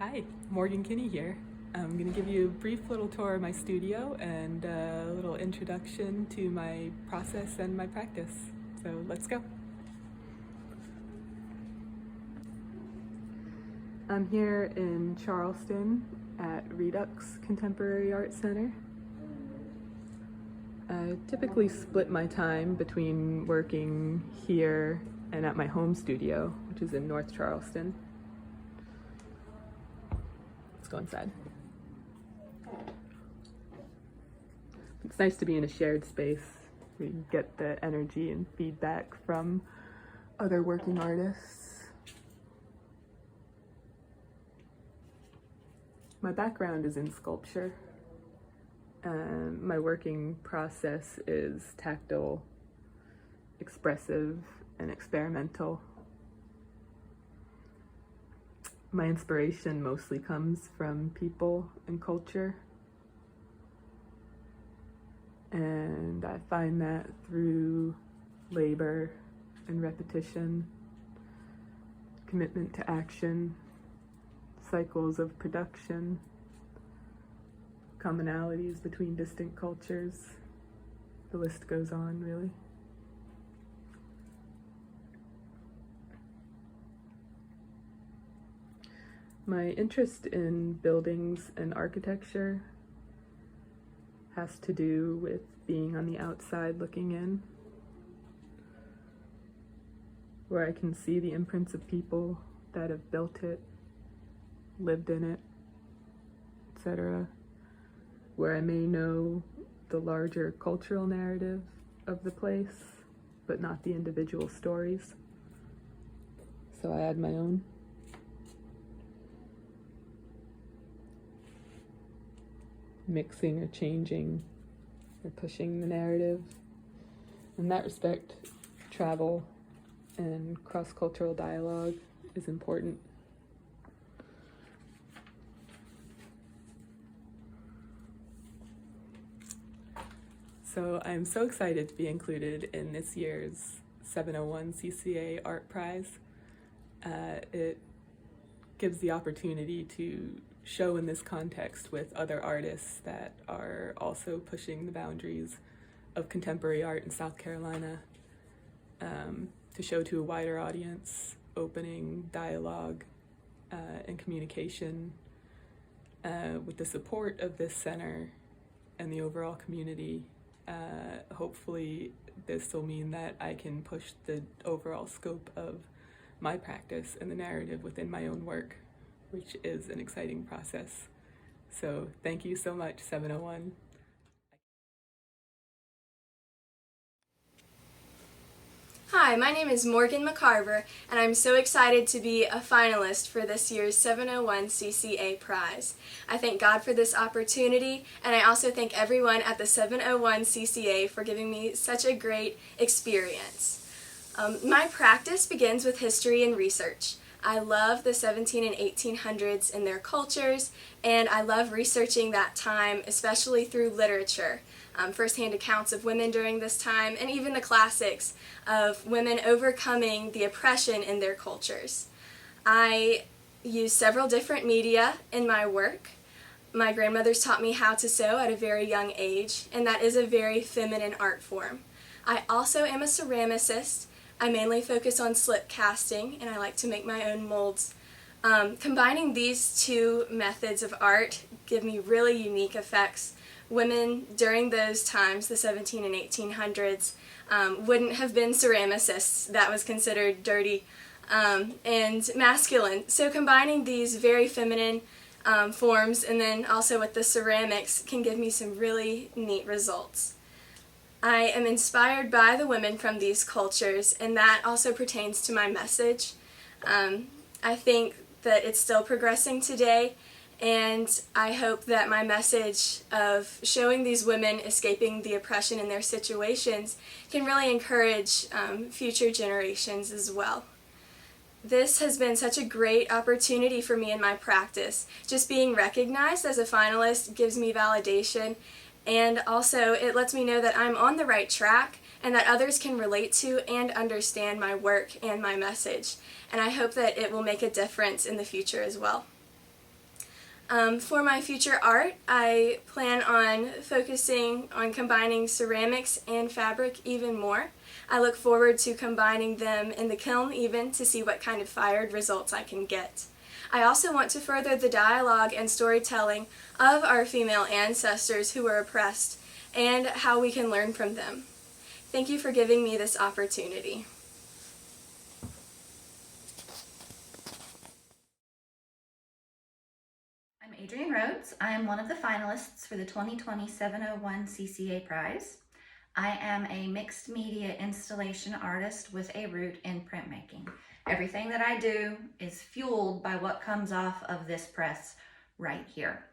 Hi, Morgan Kinney here. I'm going to give you a brief little tour of my studio and a little introduction to my process and my practice. So let's go. I'm here in Charleston at Redux Contemporary Art Center. I typically split my time between working here and at my home studio, which is in North Charleston. Let's go inside. It's nice to be in a shared space where you get the energy and feedback from other working artists. My background is in sculpture. My working process is tactile, expressive, and experimental. My inspiration mostly comes from people and culture. And I find that through labor and repetition, commitment to action, cycles of production, commonalities between distant cultures. The list goes on, really. My interest in buildings and architecture has to do with being on the outside looking in, where I can see the imprints of people that have built it, lived in it, etc., where I may know the larger cultural narrative of the place, but not the individual stories. So I add my own. Mixing or changing or pushing the narrative. In that respect, travel and cross-cultural dialogue is important. So I'm so excited to be included in this year's 701 CCA Art Prize. It gives the opportunity to show in this context with other artists that are also pushing the boundaries of contemporary art in South Carolina, to show to a wider audience, opening dialogue and communication with the support of this center and the overall community. Hopefully this will mean that I can push the overall scope of my practice and the narrative within my own work, which is an exciting process. So thank you so much, 701. Hi, my name is Morgan McCarver, and I'm so excited to be a finalist for this year's 701 CCA Prize. I thank God for this opportunity, and I also thank everyone at the 701 CCA for giving me such a great experience. My practice begins with history and research. I love the 17 and 1800s and their cultures, and I love researching that time, especially through literature. First-hand accounts of women during this time, and even the classics of women overcoming the oppression in their cultures. I use several different media in my work. My grandmothers taught me how to sew at a very young age, and that is a very feminine art form. I also am a ceramicist. I mainly focus on slip casting, and I like to make my own molds. Combining these two methods of art give me really unique effects. Women during those times, the 17 and 1800s, wouldn't have been ceramicists. That was considered dirty and masculine. So combining these very feminine forms and then also with the ceramics can give me some really neat results. I am inspired by the women from these cultures, and that also pertains to my message. I think that it's still progressing today, and I hope that my message of showing these women escaping the oppression in their situations can really encourage future generations as well. This has been such a great opportunity for me in my practice. Just being recognized as a finalist gives me validation, and also it lets me know that I'm on the right track and that others can relate to and understand my work and my message. And I hope that it will make a difference in the future as well. For my future art, I plan on focusing on combining ceramics and fabric even more. I look forward to combining them in the kiln even to see what kind of fired results I can get. I also want to further the dialogue and storytelling of our female ancestors who were oppressed and how we can learn from them. Thank you for giving me this opportunity. I'm Adrienne Rhodes. I am one of the finalists for the 2020 701 CCA Prize. I am a mixed media installation artist with a root in printmaking. Everything that I do is fueled by what comes off of this press right here.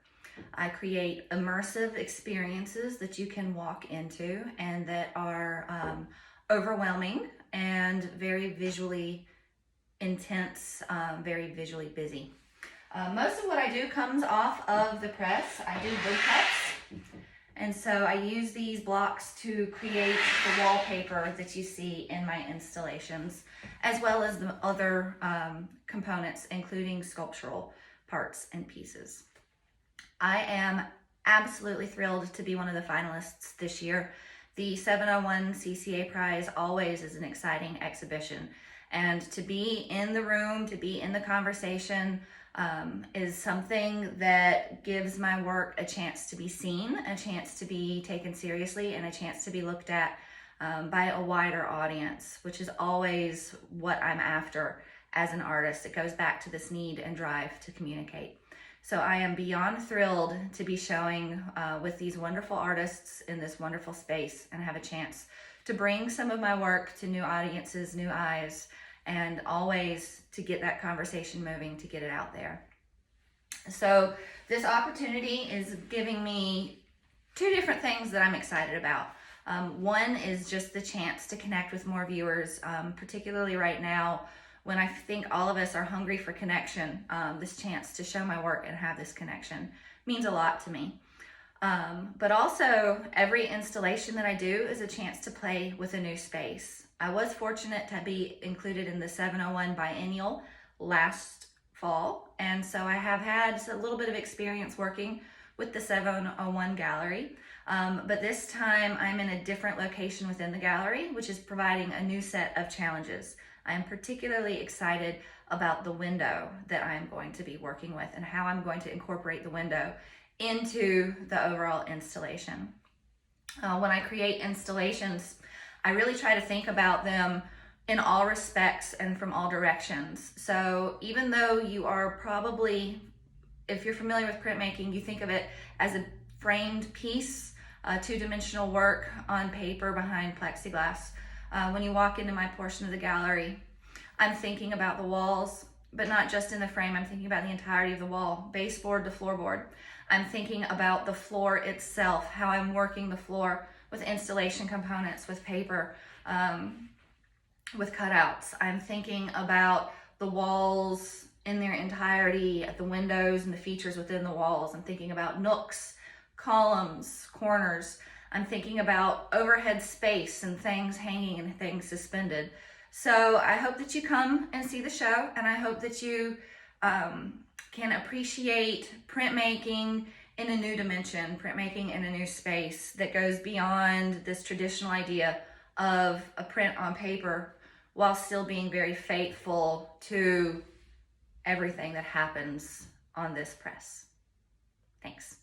I create immersive experiences that you can walk into and that are overwhelming and very visually intense, very visually busy. Most of what I do comes off of the press. I do wood cuts, and so I use these blocks to create the wallpaper that you see in my installations, as well as the other components, including sculptural parts and pieces. I am absolutely thrilled to be one of the finalists this year. The 701 CCA Prize always is an exciting exhibition, and to be in the room, to be in the conversation, is something that gives my work a chance to be seen, a chance to be taken seriously, and a chance to be looked at by a wider audience, which is always what I'm after as an artist. It goes back to this need and drive to communicate. So I am beyond thrilled to be showing with these wonderful artists in this wonderful space and have a chance to bring some of my work to new audiences, new eyes, and always to get that conversation moving, to get it out there. So this opportunity is giving me two different things that I'm excited about. One is just the chance to connect with more viewers, particularly right now when I think all of us are hungry for connection. This chance to show my work and have this connection means a lot to me. But also, every installation that I do is a chance to play with a new space. I was fortunate to be included in the 701 biennial last fall, and so I have had a little bit of experience working with the 701 gallery, but this time I'm in a different location within the gallery, which is providing a new set of challenges. I am particularly excited about the window that I'm going to be working with and how I'm going to incorporate the window into the overall installation. When I create installations, I really try to think about them in all respects and from all directions. So even though you are probably, if you're familiar with printmaking, you think of it as a framed piece, two-dimensional work on paper behind plexiglass. When you walk into my portion of the gallery, I'm thinking about the walls, but not just in the frame. I'm thinking about the entirety of the wall, baseboard to floorboard. I'm thinking about the floor itself, how I'm working the floor with installation components, with paper, with cutouts. I'm thinking about the walls in their entirety, at the windows and the features within the walls. I'm thinking about nooks, columns, corners. I'm thinking about overhead space and things hanging and things suspended. So I hope that you come and see the show, and I hope that you can appreciate printmaking in a new dimension, printmaking in a new space that goes beyond this traditional idea of a print on paper, while still being very faithful to everything that happens on this press. Thanks.